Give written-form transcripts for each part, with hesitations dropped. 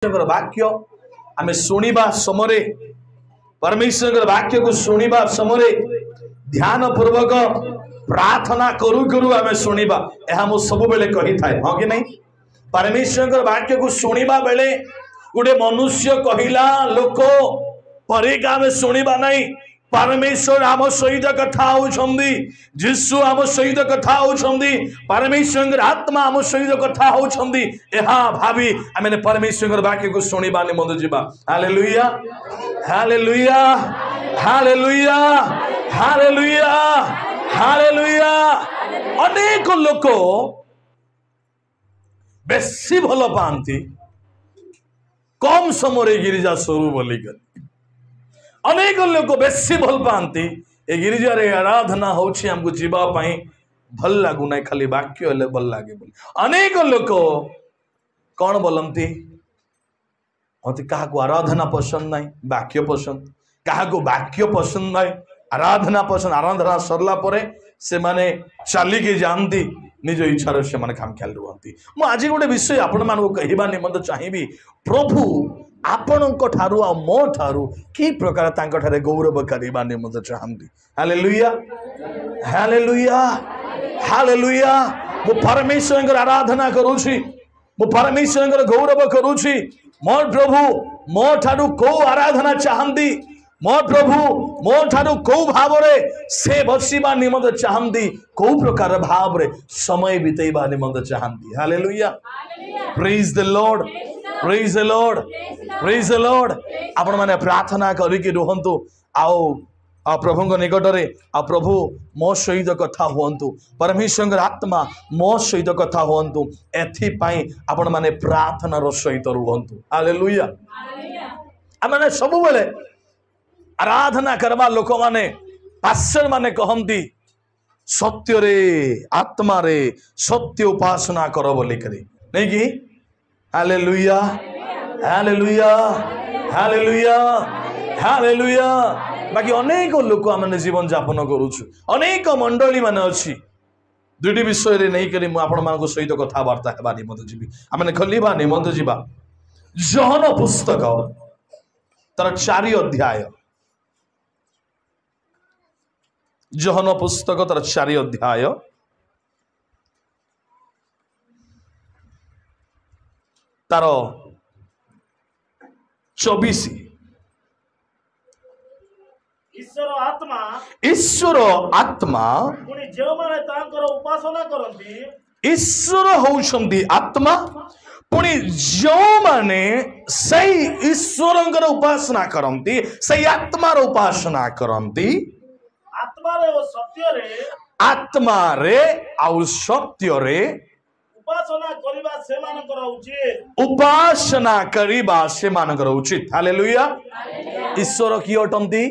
वाक्य आमे सुनिबा समय परमेश्वर वाक्य को सुनिबा समय ध्यान पूर्वक प्रार्थना करू करू आमे सुनिबा एहा मु सब बेले कहि थाए हां कि नहीं। परमेश्वर वाक्य को सुनिबा बेले गोटे मनुष्य कहिला लोक परे आमे सुनिबा नहीं। परमेश्वर आम सहित कथा होउछंदी, जीसु आम सहित कथा होउछंदी, परमेश्वर आत्मा आम सहित कथा होउछंदी। एहा भाबी आमे परमेश्वर वाक्य को सुनिबा निमंत जिबा। Hallelujah hallelujah hallelujah hallelujah hallelujah. अनेक लोक बेसी भल पाती कम समय गिरिजा स्वरू बोलिक अनेक लोक बेसी भल पाती ए गिरिजार आराधना होछि हमको जीवा पाई भल लागु ना खाली वाक्य हेले भल लागे बोली। अनेक लोक कौन बोलती मत क्या आराधना पसंद ना वाक्य पसंद, क्या वाक्य पसंद ना आराधना पसंद। आराधना सरला परे से माने चलिकी जाती निज इच्छार से माने खाम ख्याल रुहती। मु आज गोटे विषय आपण मानू कहवा निमंत चाहिए प्रभु आपण ठारू आ मो ठारू कि प्रकार तांकर गौरव करवा निमंत चाहती। Hallelujah hallelujah hallelujah. मु परमेश्वर आराधना करूछी, मु परमेश्वर गौरव करूछी। मो प्रभु मो ठारू को आराधना चाहती, मो प्रभु मो ठारू को भाव से बसवा निमंत चाहती, को प्रकार भाव समय बितेबा निमंत चाहती। Hallelujah praise the lord praise the lord praise the Lord. आपण माने प्रार्थना करिके रुहंतु आओ प्रभु निकट में आ प्रभु मो सहित कथा हुंतु, परमेश्वर आत्मा मो सहित कथा हुंतु। एथिपाई आपण माने प्रार्थनार सहित रुहंतु। हालेलुया। आमे सब बेले आराधना करवा लोक माने पास्टर माने कहंती सत्य रे आत्मा रे सत्य उपासना करो बोली करी नहीं कि। Hallelujah hallelujah hallelujah hallelujah. बाकी अनेक लोक आम जीवन यापन करुछु, अनेक मंडली माने अछि। दुईटी विषय रे नहीं करी मु आपण मानको सहित कथावार्ता हेबा निमंत जीवी। आमे खलिबा निमंत जीवा जहन पुस्तक तार 4 अध्याय, जहन पुस्तक तार 4 अध्याय तार 24। ईश्वर आत्मा ईश्वर होउछंदी आत्मा, पुणी जो माने सही ईश्वर उपासना करती सही आत्मार उपासना करती आत्मा रे आउ सत्य रे उपासना करिबा से मानकर उचित। हालेलुया। ईश्वर की अटंती,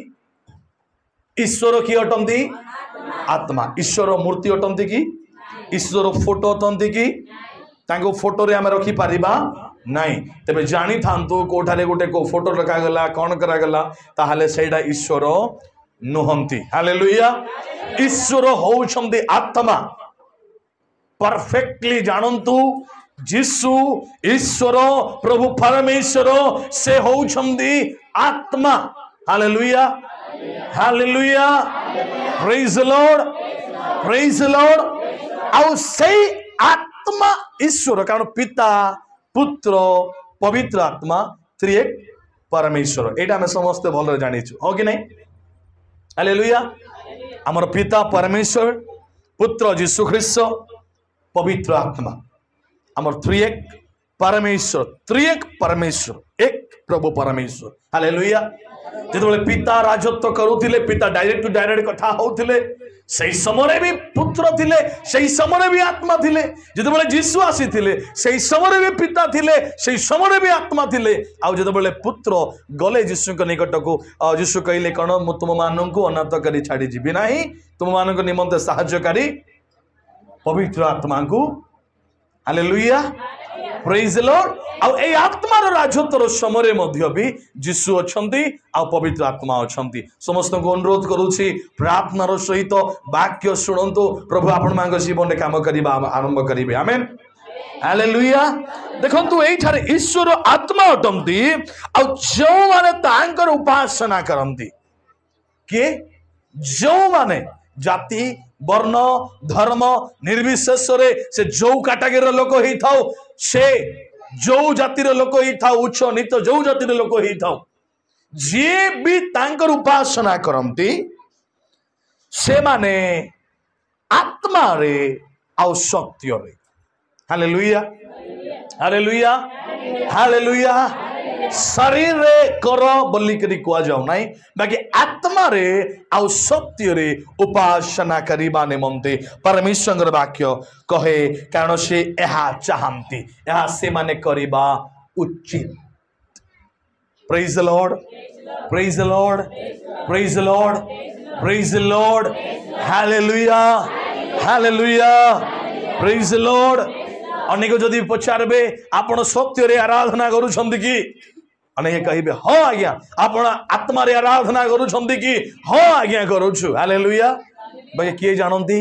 ईश्वर की अटंती आत्मा। ईश्वर मूर्ति अटंती कि ईश्वर फोटो अटंती कि तांको फोटो रे आमे रखी पारिबा नहीं। तबे जानी थांतु कोठारे गोटे को फोटो रखा गला कोन करा गला ताहाले सेडा ईश्वर नुहंती। हालेलुया। ईश्वर होउछंदी आत्मा। परफेक्टली जानंतु जीसु ईश्वर प्रभु परमेश्वर से होउछंदी आत्मा। Hallelujah hallelujah praise the lord praise the Lord. आउ सही आत्मा ईश्वर कारण पिता पुत्र पवित्र आत्मा त्रिएक परमेश्वर एटा हम समस्त भल जानिछु हो कि नहीं। हालेलुया। हमर पिता परमेश्वर, पुत्र यीशु ख्रीस्त, पवित्र आत्मा हमर त्रिएक परमेश्वर, त्रिएक परमेश्वर एक प्रभु परमेश्वर। हालेलुया। जिते पिता राजत्व करुथिले, पिता डायरेक्ट टू डायरेक्ट कथा होउथिले, सही समय भी पुत्र थिले, सही समय भी आत्मा थिले। जिते जीशु आसीथिले सही समय भी पिता थिले, सही समय भी आत्मा थिले। आउ जिते पुत्र गले जीशु निकट को जीशु कहले कौन मु तुम मानू अनाथ करी छाड़ी जीवी नाही, तुम मान निमंत साहाय्यकारी पवित्र आत्मा को। Hallelujah praise the Lord. आउ ए आत्मार राजत्वर समय मध्य भी जीशु अछंती आ पवित्र आत्मा अछंती। समस्त को अनुरोध करूछि प्रार्थनार सहित वाक्य शुणंतु, प्रभु आपण मांग जीवन काम करबा आरंभ करिवे। आमेन हालेलुया देखंतु एठारे ईश्वर आत्मा अटंती आ जो माने तांकर उपासना करंती के जो माने जाति वर्ण धर्म निर्विशेष से जो कैटेगरी लोक ही थाउ से जो जातिर लोक ही थाउ उच्च नीच जो जातिर लोक ही थाउ जे भी तांकर उपासना करंती से माने आत्मा रे आ सत्य रे हालेलुया हालेलुया हालेलुया शरीर रे कर बोली करी कुआ जाऊ नाही बाकी आत्मा रे आ सत्य रे उपासना करिबा निमंते परमेश्वर वाक्य कहे कारण से एहा चाहंती एहा से माने करिबा उचित praise the lord praise the lord praise the lord praise the lord hallelujah hallelujah praise the Lord अनेक जदि पचारे आपण सत्य रे आराधना करूछंती कि अनेक कहिबे हाँ आज्ञा आपण आत्मा रे आराधना करूछंती कि हाँ आज्ञा करूछु हालेलुया बाकी किए जानती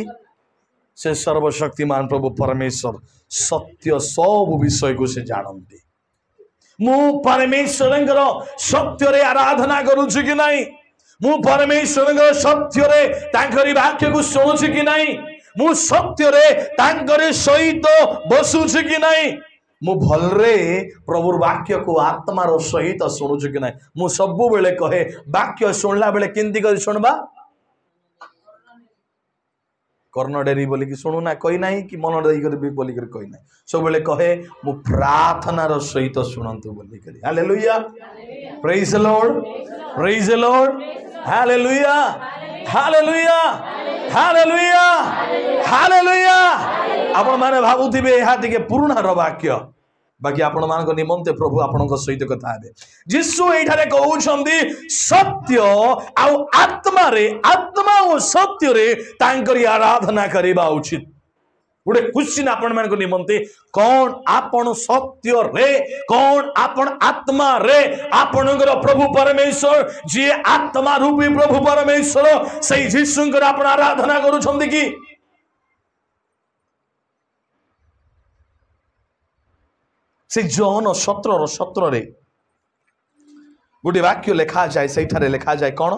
से सर्वशक्तिमान प्रभु परमेश्वर सत्य सब विषय को से जानती मु परमेश्वर सत्य रे आराधना करूछु कि नहीं मु परमेश्वर सत्य रे तांकरी वाक्य को सुनुछु कि नहीं मु सत्य रे तांकरे सहित बसुछु कि नहीं मु भलरे प्रभु वाक्य को आत्मार सहित शुणुछु कि नहीं मु सब बेले कहे वाक्य शुणला बेले केंती कर शुणबा कर्ण डेरी बोली कि शुणु ना कही नहीं कि मन देई कर भी बोली कर कही नहीं सब बेले कहे मु प्रार्थनार सहित शुणंतु बोली करी hallelujah praise the lord praise the lord hallelujah hallelujah hallelujah hallelujah आपण माने भाबुथिबे एहा टिके पुराना रो वाक्य बाकी आपण मान निमंते प्रभु आपण सहित कथा हे जीसु एठारे कहउछंदी सत्य आ आत्मा और सत्य रे तांकरी आराधना करिबा उचित गोटे क्वेश्चन आपण मान निमंते कौन आपण सत्य रे कौन आपण आत्मा रे आपणकर प्रभु परमेश्वर जी आत्मा रूपी प्रभु परमेश्वर से जीशुंकर आपण आराधना करूछंदी कि से जॉन 17 रे गोटे वाक्य लिखा जाए से लिखा जाए कौन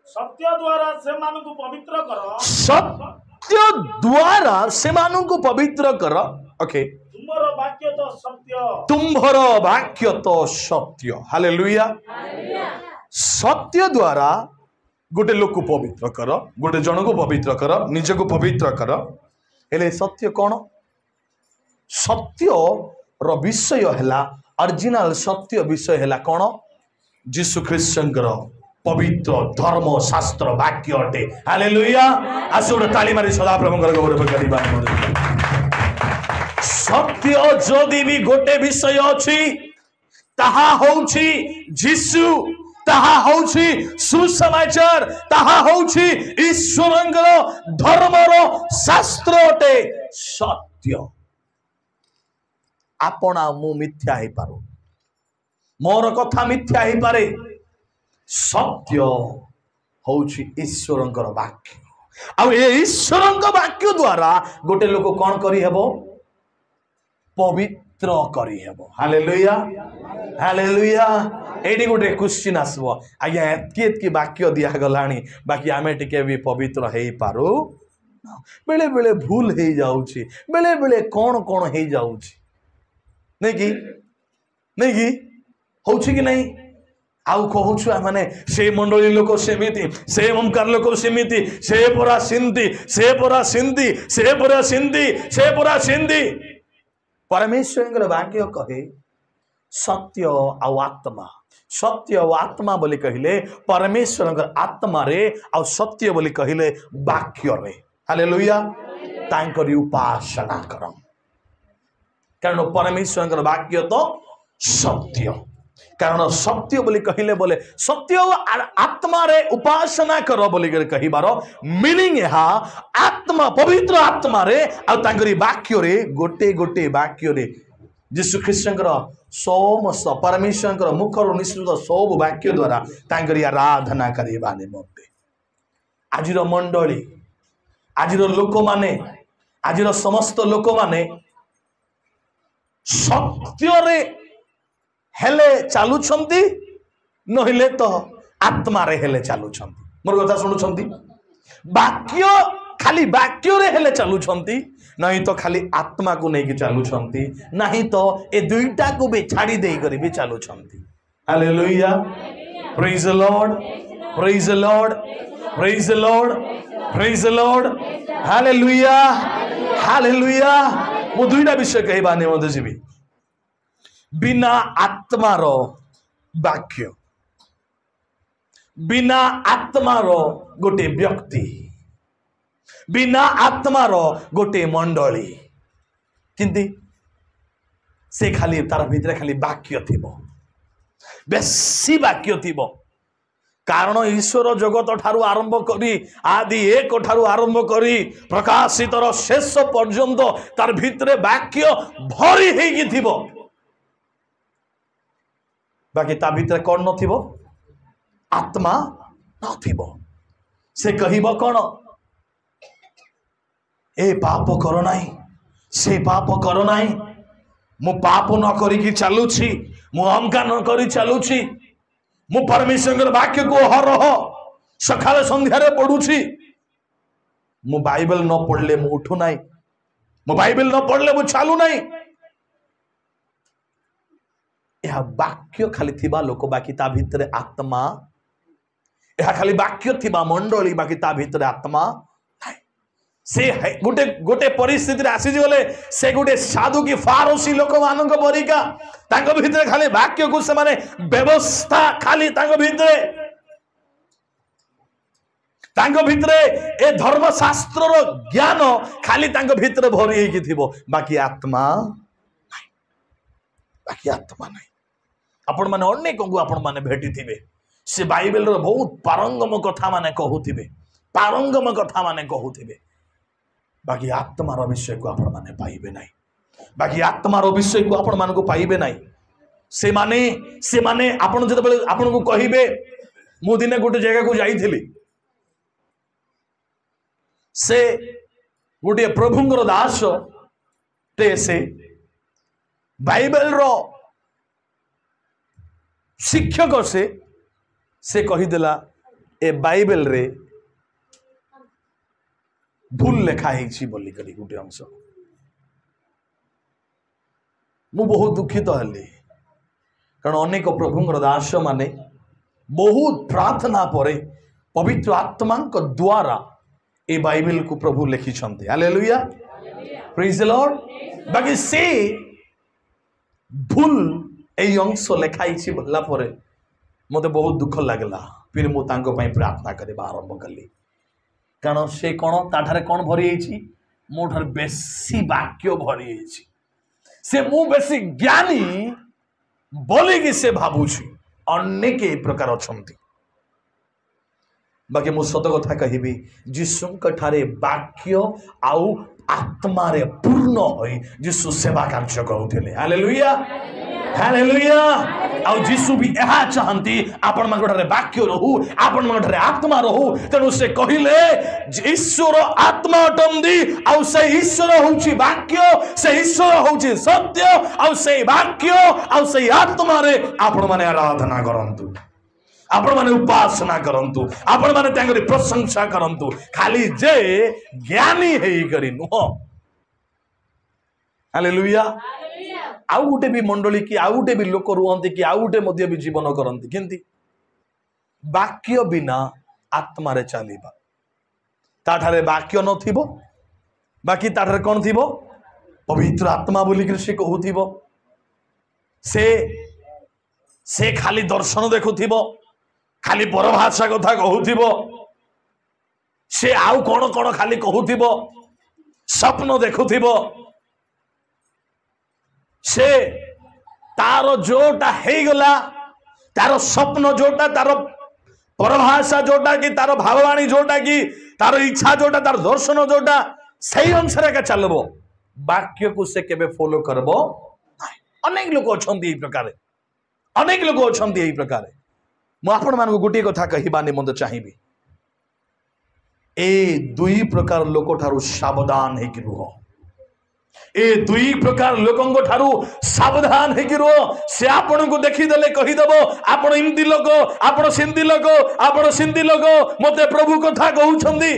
सत्य द्वारा सेमानंकु पवित्र कर सत्य द्वारा सेमानंकु पवित्र कर ओके तुमरो वाक्य तो सत्य तुम्भरो वाक्य तो सत्य हालेलुया सत्य द्वारा गोटे लोक को पवित्र कर गोटे जन को पवित्र कर निज को पवित्र कर हेले सत्य कौन सत्य रो विषय हैला ओरिजिनल सत्य विषय हैला कौन जीसु ख्रीष्टंकर पवित्र धर्म शास्त्र वाक्य अटे हालेलुया आसो गोटे ताली मारी सदा प्रभुंकर गौरव करिबा सत्य जदि भी गोटे विषय अछि ताहा होउछि जीसु ताहा होउछि सुसमाचार ताहा होउछि ईश्वरंकर धर्मर शास्त्र अटे सत्य आपना मु मिथ्या हे पारो मोर कथा मिथ्या हे पारे सत्य होउछि ईश्वरंकर वाक्य आ ए ईश्वरंकर वाक्य द्वारा गोटे लोक कोन करी हेबो पवित्र करी हेबो हालेलुया हालेलुया एडी गोटे क्वेश्चन आसबो आज्ञा एतकी वाक्य दिया गलानी बाकी आमे टिके भी पवित्र हेई पारू बेले बेले भूल हेई जाउछि बेले बेले कोन कोन हेई जाउछि नहीं कि होउछि कि नहीं आउ कहूछु माने से मंडली लोक सेमिति से ओमकार लोक सेमिति से परा सिंधी से परा सिंधी से परा सिंधी से परा सिंधी परमेश्वर वाक्य कहे सत्य आ आत्मा बोली कहले परमेश्वर आत्मा रे आ सत्य बोली कहले वाक्य रे हालेलुया तांकरी उपासना करम कारण परमेश्वर वाक्य तो सत्य कारण सत्य बोली कहले बोले सत्य आत्मा रे उपासना कर बोली कहिबार मीनिंग यहा आत्मा पवित्र आत्मा रे आ तांकरी वाक्य रे गोटे गोटे वाक्य रे जीशु ख्रीष्टंकर समस्त परमेश्वर मुखर निश्चित सब वाक्य द्वारा तांकरी आराधना करने निमंते आज मंडली आज लोक माने आज समस्त लोक माने सत्य हेले चलुछंती नहिले तो आत्मा रे हेले चलुछंती मोर कथा सुनुछंती वाक्य खाली वाक्य रे हेले चलुछंती नहीं तो खाली आत्मा को नहीं चलुछंती नहीं तो ए दुईटा को भी छाड़ी दे करी भी चलुछंती hallelujah praise the lord praise the lord praise the lord praise the lord hallelujah hallelujah मु दुईटा विषय कहबा ने मते जीवी बिना आत्मार वाक्य बिना आत्मार गोटे व्यक्ति बिना आत्मार गोटे मंडली किंतु से खाली तार भीतर खाली वाक्य थिबो बेसी वाक्य थिबो कारण ईश्वर जगत ठारू आरंभ करी आदि एक ठारू आरंभ करी प्रकाशितर शेष पर्यंत तार भीतर वाक्य भरी हेगी थिबो बाकी ता भीतर कौन नथिबो आत्मा नथिबो से कहिबो कौन ए पाप करो नाही से पाप करो नाही मु पाप न करी कि चलुछि मु अहंकार न करी चलुछि मु परमेश्वर वाक्य को हरह सकाळ संध्यारे पढुछि मु बाइबल न पढ़ले मु उठु नाही मु बाइबल न पढ़ले मु चालू नाही यह वाक्य खाली थिबा लोक बाकी ता भीतर आत्मा यह खाली वाक्य थिबा मंडली बाकी ता भीतर आत्मा से गोटे गोटे परिस्थिति आसी गले से गोटे साधु की फारसी लोक मानक परिका तांको भीतर खाली वाक्य को से माने व्यवस्था खाली तांको भीतर तांको भीतर ए धर्म शास्त्र रो ज्ञान खाली तांको भीतर भरी हेकी थिबो बाकी आत्मा नहीं बाकी आत्मा नहीं आपण माने अनेक को आपण माने भेटी थिबे से बाइबल रो बहुत पारंगम कथा माने कहूथिबे पारंगम कथा माने कहूथिबे बाकी आत्मार विषय को आपण माने पाइबे नाही बाकी आत्मार विषय को आपण मान को पाइबे नाही से माने आपण जते बेले आपण को कहिबे मु दिने गोटे जगह को जाईथिली से गोटे प्रभुंगर दास ते से बाइबल रो शिक्षक से कहीदेला ए बाइबल रे भूल लेखा है बोली करी गोटे अंश मु बहुत दुखित हेली कारण अनेक प्रभुंर दास माने बहुत प्रार्थना परे पवित्र आत्मा द्वारा ए बाइबल को प्रभु लिखिछन्ते हालेलुया प्रेज द लॉर्ड बाकी से भूल ए अंश लेखाई बोलला परे मते बहुत दुख लागला फिर मु तांको पई प्रार्थना करबा आरंभ कली कारण से कौन ताठारे कौन भरी है मो ठार बेसी वाक्य भरी है से मु बेसी ज्ञानी बोली कि से भाबुछि अनेक प्रकार अछंती बाकी मु सत कथा कहबी जीशुंक ठारे वाक्य आउ आत्मा रे पूर्ण होई जीशु सेवा कार्य करूथिले हालेलुया हालेलुया आउ जीशु भी एहा चाहंती आपण मानकठारे वाक्य रहू आपण मानकठारे आत्मा रहू तेनु से कहिले ईश्वर आत्मा अटंदी आउ से ईश्वर होउची वाक्य से ईश्वर होउची सत्य आउ से वाक्य आउ से आत्मा रे आपण माने आराधना करंतु आपण माने उपासना करंतु आपण माने तांगरी प्रशंसा करंतु खाली जे ज्ञानी हेई करी नुह हालेलुया आउ गोटे भी मंडली की आउ गोटे भी लोक रुहंती कि आउ गोटे मध्य भी जीवन करंती किंतु वाक्य बिना आत्मा रे चलीबा ताठारे वाक्य नथिबो बाकी ताठारे कोन थिबो पवित्र आत्मा बोली कि से कहूथिबो से खाली दर्शन देखुथिबो खाली परभाषा कथा कहूथिबो से आउ कोन कोन खाली कहूथिबो स्वप्न देखुथिबो से तार जोटा हे गला तार स्वप्न जोटा तार परभाषा जोटा कि तार भाववाणी जोटा कि तार इच्छा जोटा तार दर्शन जोटा सही अनुसार का चलबो वाक्य को से केबे फॉलो करबो अनेक लोक अच्छा यही प्रकार अनेक लोक अच्छा यही प्रकार मुझे मान गोटे कथा कहवा निमंत चाहिए ए दुई प्रकार लोक ठारू सावधान है रुह ए दुई प्रकार लोकों ठारू सावधान है रुह से आपण को देखीदे कहीदेव आपण इमती लोक आपण सिंधी लोक आपण सिंधी लोक मते प्रभु कथा कहउछंदी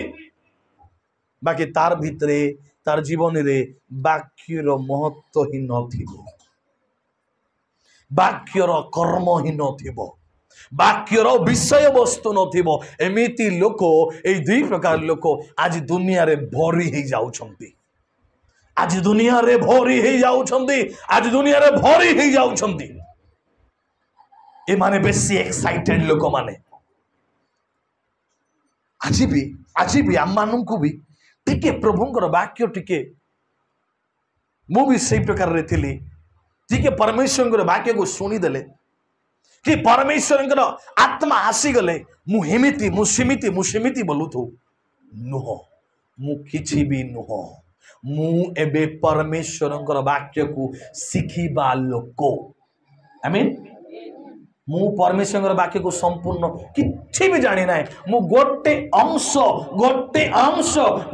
बाकी तार भितरे तार जीवन रे वाक्यर महत्व ही नथिबो वाक्यर कर्म ही नथिबो वाक्यर विषय वस्तु नथिबो एमिति लोक ए दुई प्रकार लोक आज दुनिया रे भरी ही जाउछंती आज दुनिया रे भरी ही जाउछंती आज दुनिया रे भरी ही जाउछंती ए माने बेसी एक्साइटेड लोक माने आज भी आम मानू को भी टिके प्रभुंकर वाक्य टिके मु भी सही प्रकार रे थिली टिके परमेश्वर वाक्य को शुणी देले कि परमेश्वर आत्मा आसी गले मु सिमिति बोलुथु नुह मु किछि भी नुह मु एबे परमेश्वर वाक्य को शिखिबा लोक आमीन मु परमेश्वर वाक्य को संपूर्ण किछि भी जानी ना मु गोटे अंश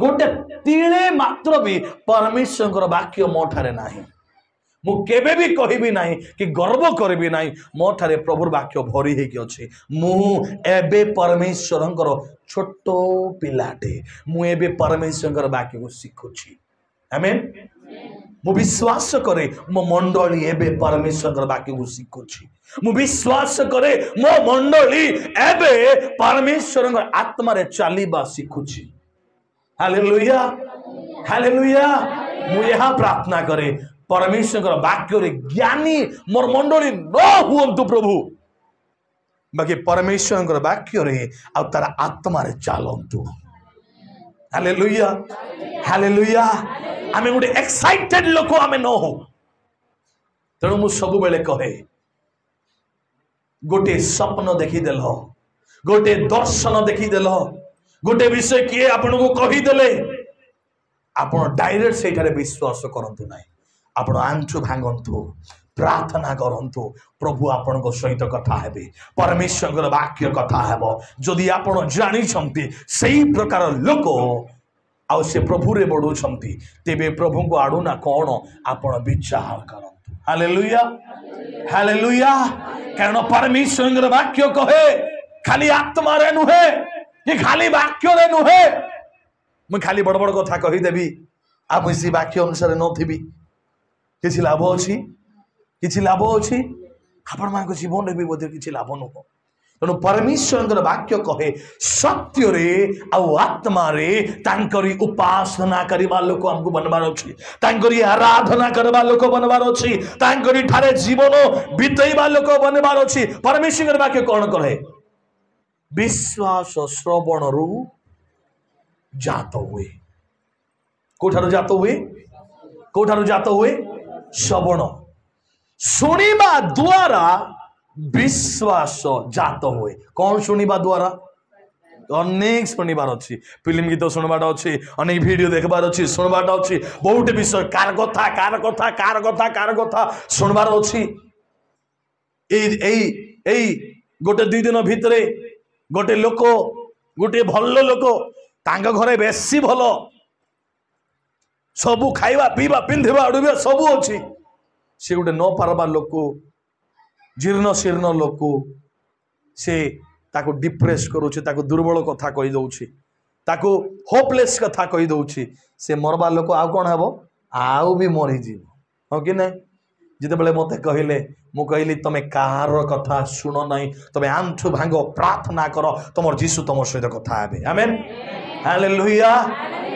गोटे तिले मात्र भी परमेश्वर वाक्य मो ठारे नाही मु केबे भी कहबी नाही कि गर्व करबी नाही मो ठारे प्रभुर वाक्य भरी हे कि अछि मु एबे परमेश्वरंकर छोटो पिलाटे मु एबे परमेश्वरंकर वाक्य को शिखुछि आमेन मु विश्वास करे मो मंडली एबे परमेश्वरंकर वाक्य को शिखुछि मु विश्वास करे मो मंडली एबे परमेश्वरंकर आत्मा रे चलीबा शिखुछि हालेलुया हालेलुया मु यह प्रार्थना करे परमेश्वर वाक्य रे ज्ञानी मोर मंडली न हुंतु प्रभु बाकी परमेश्वर वाक्य रे आ तार आत्मा रे चलंतु हालेलुया हालेलुया आमे गोटे एक्साइटेड लोक आमे न हो तेणु मु सब बेले कहे गोटे स्वप्न देखीदेल गोटे दर्शन देखीदेल गोटे विषय किए आपन को कहीदेले आपण डायरेक्ट सेठारे विश्वास करंतु नाही आपण आंचु भांगंतु प्रार्थना करंतु प्रभु आपण को सहित कथा हेबे परमेश्वर वाक्य कथा हेबो जदि आपण जानि छंती सही प्रकार लोक आ से प्रभु रे बडू छंती तेबे प्रभु को आडू ना कोन आपण विचार करंतु हालेलुया हालेलुया कारण परमेश्वर वाक्य कहे खाली आत्मा रे नुहे कि खाली वाक्य रे नुहे मैं खाली बड़ बड़ कथा कही देबी आप इसी वाक्य अनुसार नथिबी किसी लाभ अच्छी आपण मान जीवन में भी बोध किसी लाभ नुह तेणु परमेश्वर वाक्य कहे सत्य रे आत्मा रे तांकरी उपासना करबा लोक हमको बनबार अछि तांकरी आराधना करबा लोक बनबार अछि तांकरी ठारे जीवन बितेबा लोक बनबार अछि परमेश्वर वाक्य कौन कहे विश्वास श्रवण रु जात हुए कोठार जात हुए कोठार जात हुए श्रवण शुणिबा द्वारा विश्वास जात हुए कौन शुणिबा द्वारा अनेक शुणिबार अच्छी फिल्म गीत शुणबार अच्छी अनेक वीडियो देखबार अच्छी शुणबार अच्छी बहुत विषय कार कथा शुणबार अच्छी गोटे दुई दिन भितरे गोटे लोक गोटे भल लोक तांग घरे बेसी भल सबू खाइबा पीवा पिंधिबा उड़िबा सबू अच्छी से गोटे न पारबा लोक जीर्ण शीर्ण लोक से ताको डिप्रेस करूछि ताको दुर्बल कथा कहि दउछि ताको होपलेस कथा कहि दउछि से मरबा लोक आ कोन हेबो आउ भी मरि जीव हो कि नै जिते बेले मते कहिले मु कहली तमे कार कथा सुनो नहीं तमे आंठु भांगो प्रार्थना करो तमर जीसु तमर सहित कथा हेबे आमेन हालेलुया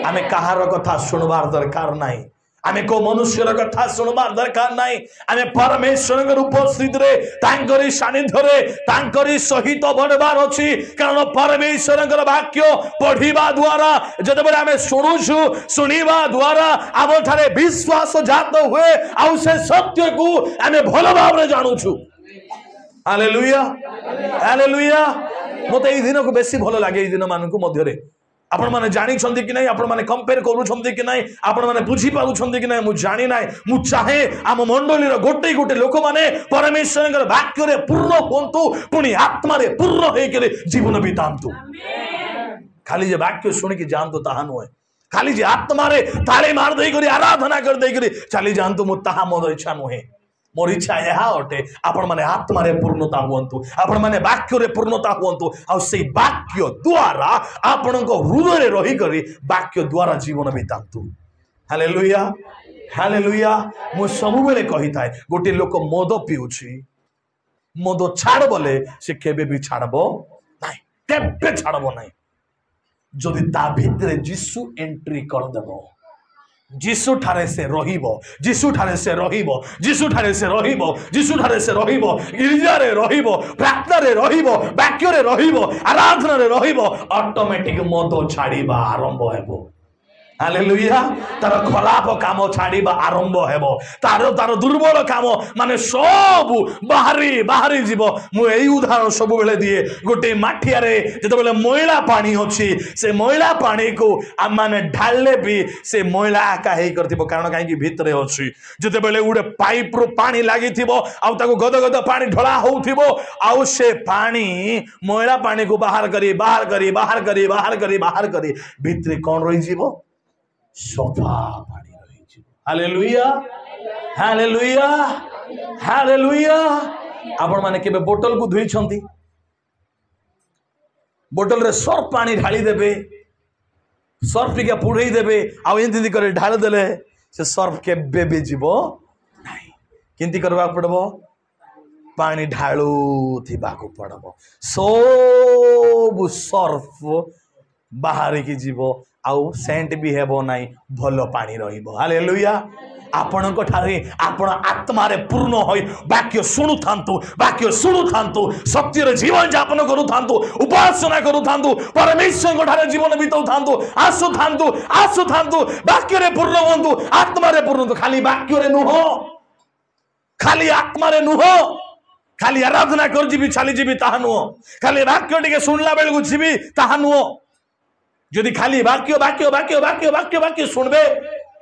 आमे कहार कथा सुनबार दरकार नाही आमे को मनुष्यर कथा सुनबार दरकार नाही आमे परमेश्वर उपस्थित रे तांकरी सानिध्य रे तांकरी सहित बनबार अछि कारण परमेश्वर वाक्य पढ़िबा द्वारा जदबे आमे सुनुछु सुनिबा द्वारा आम ठारे विश्वास जात हुए आ से सत्य को आमे भल भाव रे जानुछु हालेलुया हालेलुया मते ई दिन को बेसी भल लागे ई दिन मानकु मध्य रे आपण माने जानी छंदी कि नहीं आपण माने कंपेयर करू छंदी कि नहीं आपण माने बुझी पारु छंदी कि नहीं मु जानी नाही मु चाहे आम मंडली रो गोटे गोटे लोक माने परमेश्वर वाक्य रे पूर्ण होंतु पुनी आत्मा रे पूर्ण हे के जीवन बितांतु खाली जे वाक्य सुन के जानतो ताहा नुहे खाली जे आत्मा रे ताले मार देई करी आराधना कर देई करी चली जानतो मु ताहा मोर इच्छा नुहे मोर इच्छा यह अटे आपण माने आत्मा रे पूर्णता हुंतु आपण माने वाक्य रे पूर्णता हुंतु आ से वाक्य द्वारा आपण को हृदय रे रही करी वाक्य द्वारा जीवन बितांतु हालेलुया हालेलुया मु सब बेले कहि थाए गोटे लोक मद पिउछि मद छाड़ बोले से केबे भी छाड़बो नाही केबे छाड़बो नाही जदि ता भितरे जीसु एंट्री कर देबो जीसु ठारे से रहिबो जीसु ठारे से रहिबो जीसु ठारे से रहिबो जीसु ठारे से रहिबो गिरजा रे रहिबो प्रार्थना रे रहिबो वाक्य रे रहिबो आराधना रे रहिबो ऑटोमेटिक मद छाड़ीबा आरंभ हेबो हालेलुया तार खराब काम छाड़ीबा आरंभ हेबो तार तार दुर्बल काम माने सब बाहरी बाहरी जीव मु एई उदाहरण सब बेले दिए गोटे माठिया रे जते बेले मैला पानी अछि से मैला पानी को हम माने ढालले भी से मैला का हे करथिबो कारण काहे कि भितरे अछि जते बेले उडे पाइप रो पानी लागिथिबो आ ताको गद गद पानी ढोला होउथिबो आ से पानी मैला पानी को बाहर करी बाहर करी बाहर करी बाहर करी बाहर करी भितरे कोन रहि जीवो सफा पानी रही जीव हालेलुया हालेलुया हालेलुया आपण माने केबे बोतल को धुई छंती बोतल रे सर्फ पानी ढाली देबे सर्फ टिके पुड़ई देबे आ एंती करे ढाल देले से सर्फ केबे भी जीवो नाही किंती करबा पड़बो पानी ढाळू थिबा को पड़बो सब सर्फ बाहर की जीवो आउ सेंट भी हेबो नाही भलो पानी रहिबो हालेलुया आपण को ठारे आपण आत्मा रे पूर्ण होई वाक्य सुनु थांतु सत्य रे जीवन यापन करू थांतु उपासना करू थांतु परमेश्वर को ठारे जीवन बिताउ थांतु आसु थांतु वाक्य रे पूर्ण होंतु आत्मा रे पूर्ण तो खाली वाक्य रे नुहो खाली आत्मा रे नुहो खाली आराधना कर जीवी छाली जीवी ताहा नुहो खाली वाक्य टिके सुनला बेल को जीवी ताहा नुहो जदि खाली वाक्य वाक्य वाक्य वाक्य वाक्य वाक्य सुनबे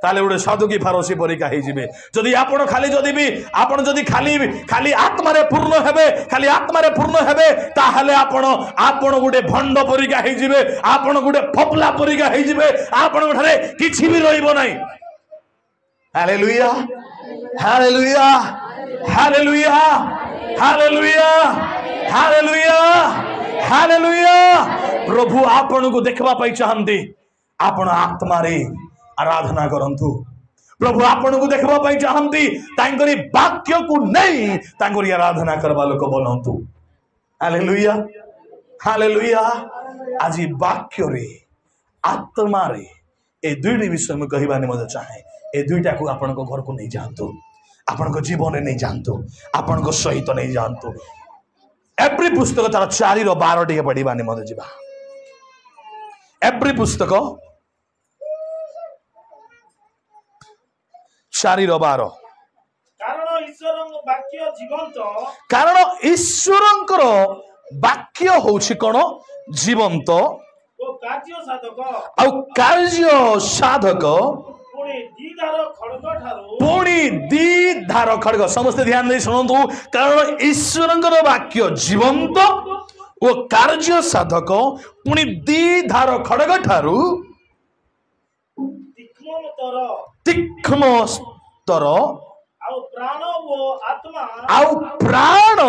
ताले उडे साधु की फारसी परीक्षा हे जिवे जदि आपण खाली जदि भी आपण जदि खाली खाली आत्मा रे पूर्ण हेबे खाली आत्मा रे पूर्ण हेबे ताहले आपण गुडे भंड परीक्षा हे जिवे आपण गुडे फपला परीक्षा हे जिवे आपण ठारे किछि भी रहइबो नाही hallelujah hallelujah hallelujah hallelujah hallelujah hallelujah प्रभु आपण को देखबा पाई चाहंती आपण आत्मा रे आराधना करंतु प्रभु आपण को देखबा पाई चाहंती तांकरी वाक्य को नहीं तांकरी आराधना करबा लोक बनंतु हालेलुया हालेलुया आज वाक्य रे आत्मा रे ए दुईटी विषय में कहबा ने मजा चाहे ए दुईटा को आपण को घर को नहीं जानतु आपण को जीवन रे नहीं जानतु आपण को सहित नहीं जानतु एवरी पुस्तक तार 4 रो 12 टिके पढ़ीबा ने मजा जिबा एवरी पुस्तक 4 रो 12 कारण ईश्वरंकर वाक्य होछि कोन जीवंत आ कार्य साधक पुणी दी धार खड़ग समस्त ध्यान दे सुनंतु कारण ईश्वरंकर वाक्य जीवंत ओ कार्य साधक पुणी दी धार खड़ग ठारू तीक्ष्ण स्तर आउ प्राण ओ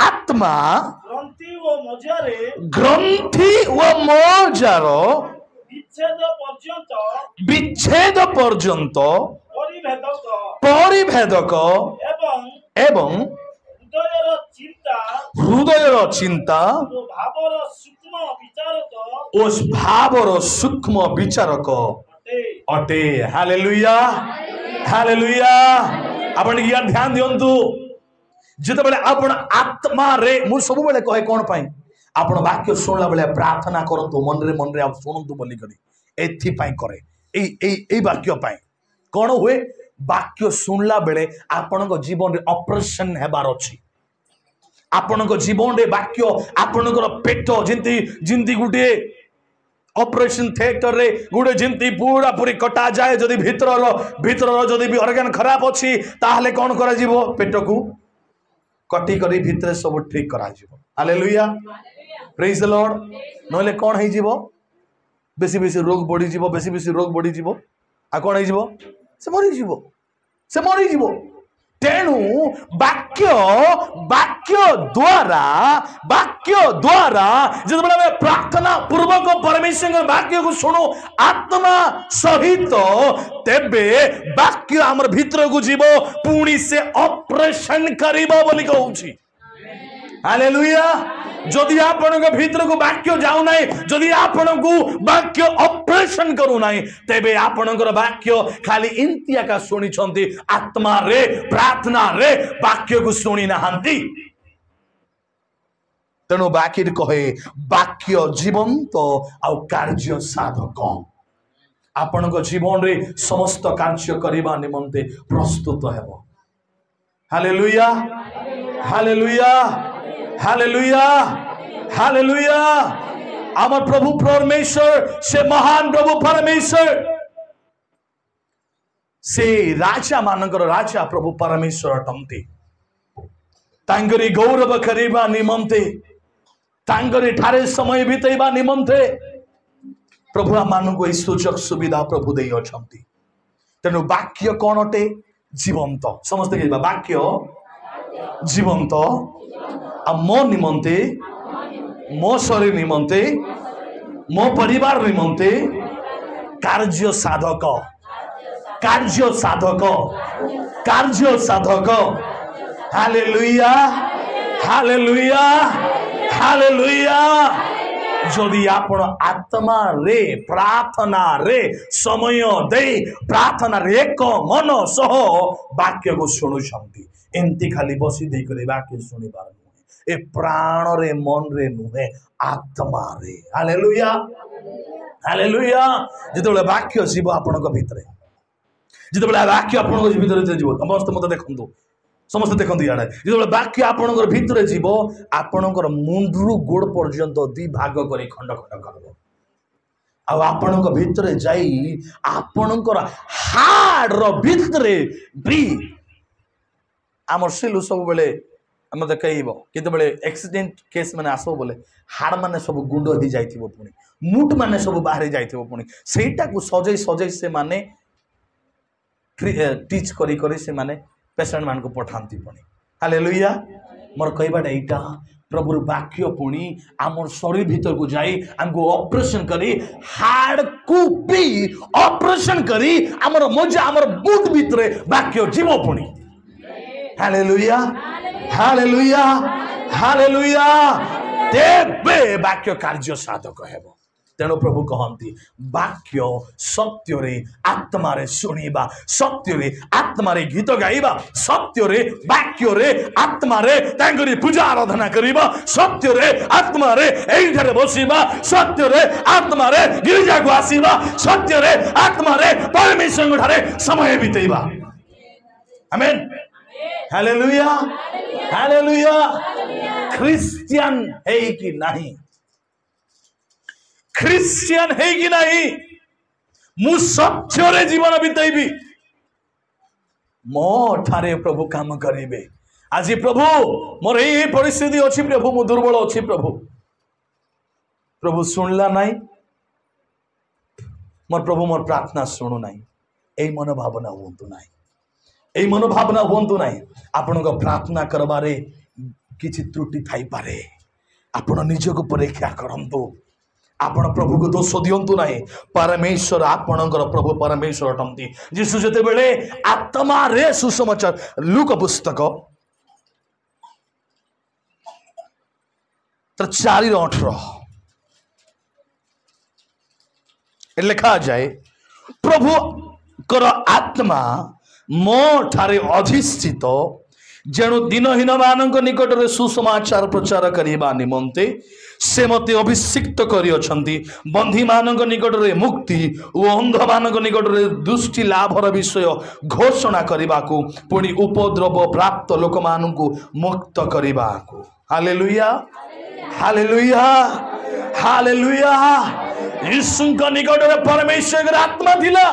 आत्मा ग्रंथि व मजार विच्छेद पर्यंत परिभेदक एवं हृदयर चिंता उस भावर सूक्ष्म विचारक अटे हालेलुया हालेलुया आपण यार ध्यान दियंतु जिते बेले आपण आत्मा रे मु सब बेले कहे कोन पई आपण वाक्य सुनला बेले प्रार्थना करंतु मन रे आप सुनंतु बोली करी एथि पई करे ए वाक्य पई कोन हुए वाक्य सुनला बेले आपण को जीवन रे ऑपरेशन हेबार अछि आपण को जीवन रे वाक्य आपण को पेट जिंती जिंती गुटे ऑपरेशन थिएटर रे गुड़े जिंती पूरा पूरी कटा जाए जदि भीतर जदि भी ऑर्गन खराब अच्छी ताहले कौन करा जीवो पेट को कटी करी भीतर सब ठीक करा जीवो हालेलुया प्रेज द लॉर्ड नहले कौन है जीवो बेसी बेसी रोग बढ़ी जीवो बेसी बेसी रोग बढ़ी जीवो आ कौन है जीवो से मरी जीवो तेणु वाक्य द्वारा जब प्रार्थना पूर्वक परमेश्वर वाक्य को शुणु आत्मा सहित तेबे वाक्य आमर भीतर को जीव पुणी से ऑपरेशन करिबो बोली कहूची हालेलुया जदि आपण भीतर को वाक्य जाऊ ना जदि आपण को वाक्य ऑपरेशन करू ना तेबे आपणकर वाक्य खाली इंतिया का शुणी आत्मा रे प्रार्थना रे वाक्य को शुणी नहांती तेणु बाकी कहे वाक्य जीवंत आउ कार्य साधक आपण जीवन रे समस्त कार्य करने निमंते प्रस्तुत हेबो हालेलुया हालेलुया हालेलुया हालेलुया आमर प्रभु परमेश्वर से महान प्रभु परमेश्वर से राजा मानकर राजा प्रभु परमेश्वर अटंती तांगरी गौरव करिबा निमंते तांगरी ठारे समय बितेबा निमंते प्रभु मानक सुजोग सुविधा प्रभु दे अछंती तेणु वाक्य कौन अटे जीवंत समस्त कहबा वाक्य जीवंत आ मो निमंते मो शरीर निमंते मो परिवार निमंते कार्य साधक कार्य साधक कार्य साधक हालेलुया हालेलुया हालेलुया जदि आपण आत्मा रे प्रार्थना रे समय दे प्रार्थना रे एक मन सह वाक्य को शुणुछंती एमती खाली बसी दे करे वाक्य सुनी पार नुहे ए प्राण रे मन रे नुहे आत्मा रे हालेलुया हालेलुया जेतेबेले वाक्य जीव आपनक भितरे जेतेबेले वाक्य आपनक भितरे जीव समस्त मते देखंतु समस्त देखंतु याडे जेतेबेले वाक्य आपनकर भितरे जीव आपनकर मुंडरू गोड़ पर्यंत दि भाग करी खंड खंड करबो आ आपनक भितरे जाई आपनकर हाड़ रो भितरे भी आमर सिलु सब बेले मत कहब केतबेले एक्सीडेंट केस माने आसो बोले हाड़ माने सब गुंड हो जाइथिबो पुणी मुट माने सब बाहर जाइथिबो पुणी सेटा को सजै सजै से माने टीच करी करी से माने पेशेंट मान को पठांती पुणी हालेलुया मोर कहबाटा एटा प्रभुर वाक्य पुणी आमर शरीर भीतर को जाई हमको ऑपरेशन करी हाड़ को भी ऑपरेशन करी आमर मजा आमर बुट भीतर वाक्य जीव पुणी हालेलुया हालेलुया हालेलुया तेबे वाक्य कार्य साधक हेबो तेणु प्रभु कहती वाक्य सत्य रे आत्मा रे शुणिबा सत्य रे आत्मा रे गीत गाइबा सत्य रे वाक्य रे आत्मा रे तांकरी पूजा आराधना करिबा सत्य रे आत्मा रे एइठारे बसिबा सत्य रे आत्मा रे गिरजा को आसीबा सत्य रे आत्मा रे परमेश्वर ठारे समय बितेबा आमेन हालेलुया हालेलुया क्रिश्चियन है कि नहीं क्रिश्चियन है कि नहीं मु सत्य रे जीवन बितेबी मो ठारे प्रभु काम करिबे आज प्रभु मोर ए परिस्थिति अछि प्रभु मु दुर्बल अछि प्रभु प्रभु सुनला नहीं मोर प्रभु मोर प्रार्थना सुनु नहीं ए मनोभावना होंतु नहीं এই मनोभावना हूँ ना आपण प्रार्थना करबारे किसी त्रुटि थाई पारे आपण निजक परीक्षा करंतु आपण प्रभु को दोष दियंतु ना परमेश्वर आपणकर प्रभु परमेश्वर अटंती जीशु जते बेले आत्मा रे सुसमाचार लूक पुस्तक 4:18 लिखा जाए प्रभु कर आत्मा मो ठारे अधिष्ठित जेणु दिनहीन मानक निकट में सुसमाचार प्रचार करने निमंते से मते अभिषिक्त करियछंती बंधी मानक निकट में मुक्ति और अंध मानक निकट में दृष्टि लाभर विषय घोषणा करने पुणी उपद्रव प्राप्त लोक मानू मुक्त करने हालेलुया हालेलुया हालेलुया यीशुଙ୍କ ନିକଟରେ परमेश्वर आत्मा थिला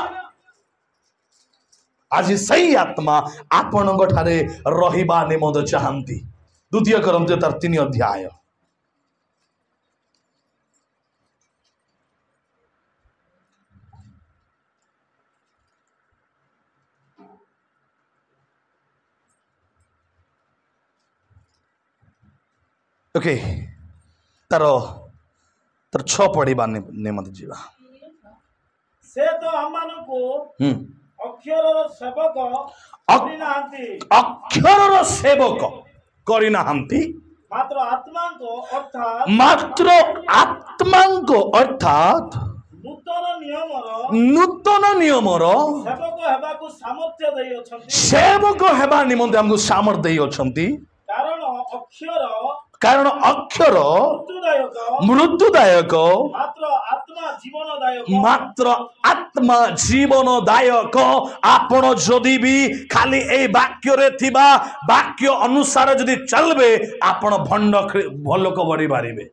आज सही आत्मा आपणଙ୍କ ठारे रहिबा निमंत चाहंती। द्वितीय कोरिन्थियो तार 3 अध्याय ओके तार तार 6 पढ़िबा निमंत जीवा से तो हमମାନଙ୍କୁ ଅକ୍ଷରର ସେବକ କରିନାହାନ୍ତି अक्षरर सेवक କରିନାହାନ୍ତି ମାତ୍ର ଆତ୍ମାଙ୍କ ଅର୍ଥାତ୍ ନୂତନ ନିୟମର ସେବକ ହେବା ନିମନ୍ତେ ଆମକୁ ସାମର୍ଥ୍ୟ ଦେଇଅଛନ୍ତି। କାରଣ ଅକ୍ଷର ମୃତ୍ୟୁଦାୟକ ମାତ୍ର ଆତ୍ମା ଜୀବନଦାୟକ। ଆପଣ ଯଦି ବି ଖାଲି ଏଇ ବାକ୍ୟରେ ଥିବା ବାକ୍ୟ ଅନୁସାରେ ଯଦି ଚାଲିବେ ଆପଣ ଭଣ୍ଡ ବଢି ପାରିବେ।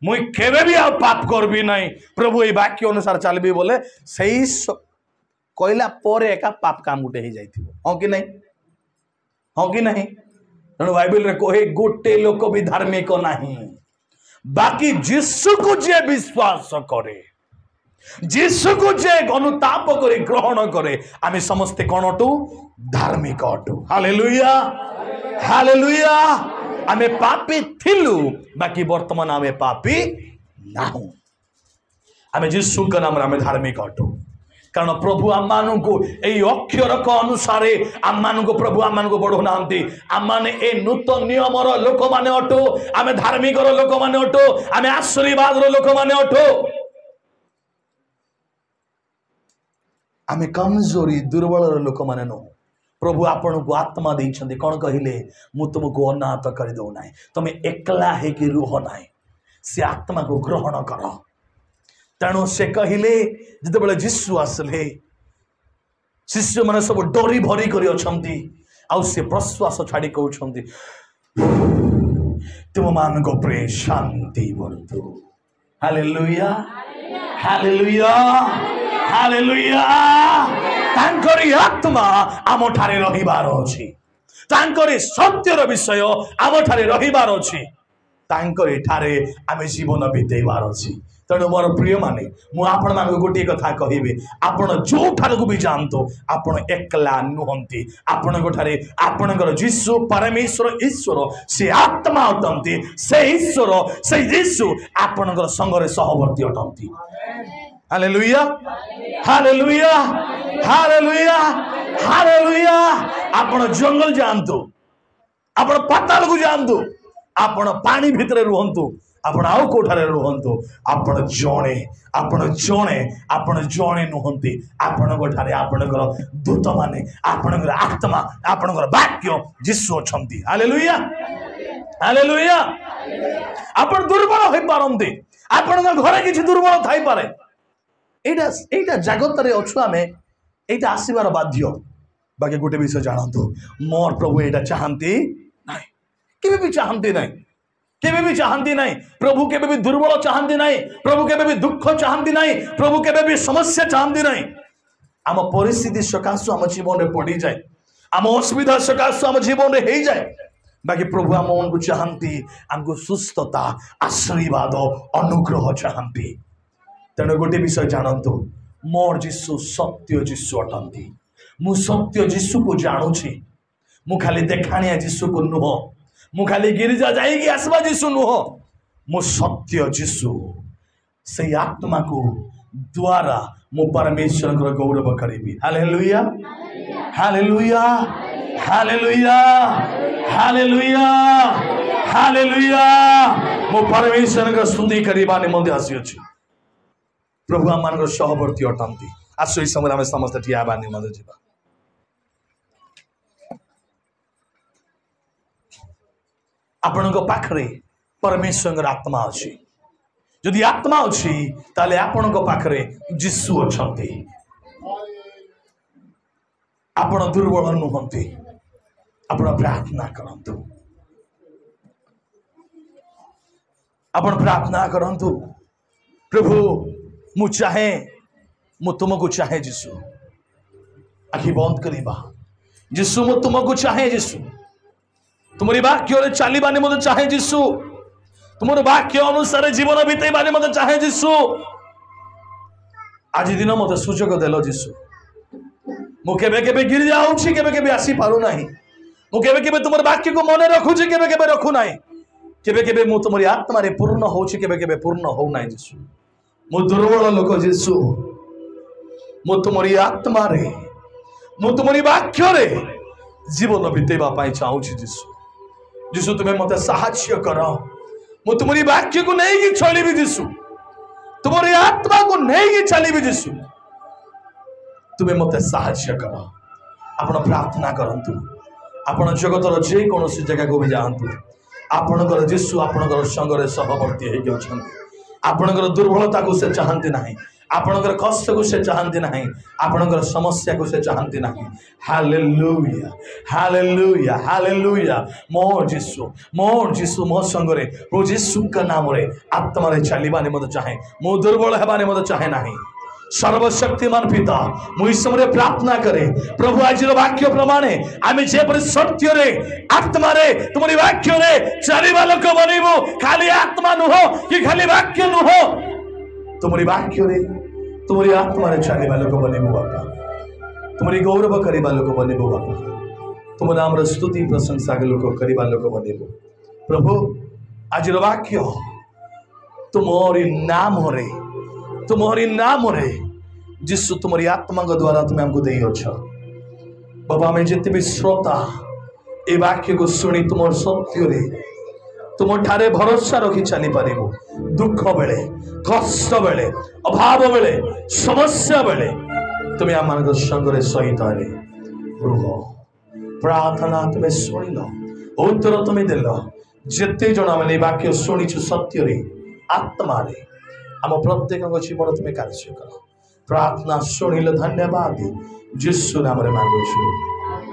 मुई केवे भी आ पाप करबी नहीं प्रभु ये वाक्य अनुसार चलबी बोले सही कहला पर एका पाप काम गुटे ही जाइथिबो। हां कि नहीं? हां कि नहीं? तेणु बाइबल रे कहे गोटे लोक भी धार्मिक नहीं बाकी यीशु को जे विश्वास करे यीशु को जे अनुताप करे ग्रहण करे आमे समस्ते कोन अटू धार्मिक अटू। Hallelujah hallelujah. आमे पापी थिलु बाकी वर्तमान आमे पापी नाहु। आमे यीशु के नाम रे आमे धार्मिक अटू कारण प्रभु आम को यही अक्षर को अनुसारे आम को प्रभु आम को बढ़ो नांती। आम माने ए नूतन नियमर लोक माने अटो आमे धार्मिक लोक माने अटो आमे आशीर्वाद लोक माने अटो। आमे कमजोरी दुर्बल लोक माने नो प्रभु आपण को आत्मा देइछन्ती कोन कहिले मु तुमको अनाथ कर दो नाही तुम एकला हे कि रुह नाही से आत्मा को ग्रहण कर। तेणु से कहिले जिते बेले यीशु आसले शिष्य माने सब डरी भरी करी अछंती आ से प्रश्वास छाड़ी कहउछंती तुम मान को प्रे शांति वर्तु। Hallelujah hallelujah hallelujah. तांकरी आत्मा आम ठारे रहिबार अछि तांकरी सत्यर विषय आम ठारे रहिबार अछि तांकरी ठारे आमे जीवन बितेबार अछि। तेणु मोर प्रिय माने मु आपण मान गोटे कथा कहिबे आपण जो ठार को भी जानतो आपण एकला नुहंती आपण गोठारे आपणकर यीशु परमेश्वर ईश्वर से आत्मा अटंती से ईश्वर से यीशु आपणकर संगरे सहवर्ती अटंती। Hallelujah hallelujah hallelujah hallelujah. आपण जंगल जानतु आपण पाताल को जानतु आपण पानी भितरे रुहंतु आपण आउ कोठारे रुहंतु आपण जणे नुहंती आपण कोठारे आपणकर दूत माने आपणकर आत्मा आपणकर वाक्य यीशु अछंती। Hallelujah hallelujah. आपण दुर्बल होई पारंती आपणकर घरे किछि दुर्बल थाई पारे एटा जगत रे अछु आमे एटा आसीबार बाध्य बाकी गोटे विषय जानतु मोर प्रभु एटा चाहंती नाही केबे भी चाहंती नाही केबे भी चाहंती नहीं प्रभु केबे भी दुर्बल चाहंती नहीं प्रभु केबे भी दुख चाहंती नहीं प्रभु केबे भी समस्या चाहंती नहीं। आम परिस्थिति सकाशु आम जीवन में पड़ी जाए आम असुविधा सकाशु आम जीवन में हो जाए बाकी प्रभु आम को चाहती आमको सुस्थता आशीर्वाद अनुग्रह चाहती। तेणु गोटे विषय जानतु मोर यीशु सत्य यीशु अटंती मु सत्य यीशु को जानूची मु खाली देखाणिया यीशु को नुह मु खाली गिरिजा जाइए आसवा यीशु नुह मु सत्य यीशु से आत्मा को द्वारा मु परमेश्वर को गौरव करीबी। Hallelujah hallelujah hallelujah hallelujah hallelujah. मु परमेश्वर को स्तुति करीबा निमंते आसी अछि प्रभु आम मान सहवर्ती अटंती। आसो इस समय आम समस्त ठिया हेबा निमंते जिबा। आपण पाखरे परमेश्वर आत्मा अच्छी जदि आत्मा अच्छी ताले आपण पाखरे यीशु अछंती आपण दुर्बल नुहंती आपण प्रार्थना करंतु आपण प्रार्थना करंतु प्रभु मु चाहे मु तुमको चाहे जीशु आखि बंद करिबा जीशु मु तुमको चाहे जीशु तुमरी वाक्य रे चलीबानी मते चाहे जीशु तुमर वाक्य अनुसार जीवन बीतेबानी मते चाहे जीशु आज दिन मते सुजोग देलो जीशु मु केबे केबे गिर जाउछि केबे केबे आसी पारु नाही मु केबे केबे तुमर वाक्य को मने रखुछि केबे केबे रखु नाही केबे केबे मु तुमरी आत्मा रे पूर्ण होछि केबे केबे पूर्ण हो नाही जीशु मु दुर्बल लोक जीशु मु तुमरी आत्मा रे मु तुमरी वाक्य रे जीवन बीतेबा पाई चाहूछि जीशु जीशु तुम्हें मते साहाय्य कर मु तुमरी वाक्य को नहीं कि चलीबी जीशु तुमरी आत्मा को नहीं कि चलीबी जीशु तुम्हें मते साहाय्य कर आपण प्रार्थना करंतु आपण जगतर जे कोनोसी जगह को भी जांतु आपणकर जीशु आपणकर संगरे सहवर्ती हे अछंती आपणकर दुर्बलता को से चाहंती नाही आपणकर कष्ट को से चाहंती नाही आपणकर समस्या को से चाहंती नाही हालेलुया हालेलुया हालेलुया मोर जीशु मो संगरे प्रभु जीशु का नाम रे आत्मा रे चलीबानी मते चाहे मो दुर्बल हेबानी मते चाहे नाही सर्वशक्तिमान पिता मुई समय प्रार्थना करे प्रभु आज वाक्य प्रमाणे आमे जे पर सत्य रे आत्मा रे तुमरी वाक्य रे चलीबा लोक बनिबो खाली आत्मा नुहो कि खाली वाक्य नुहो तुमरी वाक्य रे तुमरी आत्मा रे चलीबा लोक बनिबो बापा तुमरी गौरव करिबा लोक बनिबो बापा तुम नाम रे स्तुति प्रशंसा के लोक करिबा लोक बनिबो प्रभु आज वाक्य तुम्हारी नाम रे जीशु तुम्हारी आत्मा के द्वारा तुम्हें हमको दे बाबा में जिते भी श्रोता ए वाक्य को सुनी तुम सत्य रे तुम ठारे भरोसा रखी चली पार दुख बेले कष्ट बेले अभाव बेले समस्या बेले तुम्हें आम संगे सहित रुह प्रार्थना तुम्हें शुणिल उत्तर तुम्हें देल जिते जन आम वाक्य शुणीचु सत्य रे आत्मा रे आम प्रत्येक जीवन तुम्हें कार्य कर प्रार्थना शुणिल धन्यवाद जीशु नाम रे मांगुछु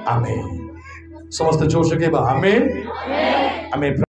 आमेन समस्त जोश के आमेन आमेन।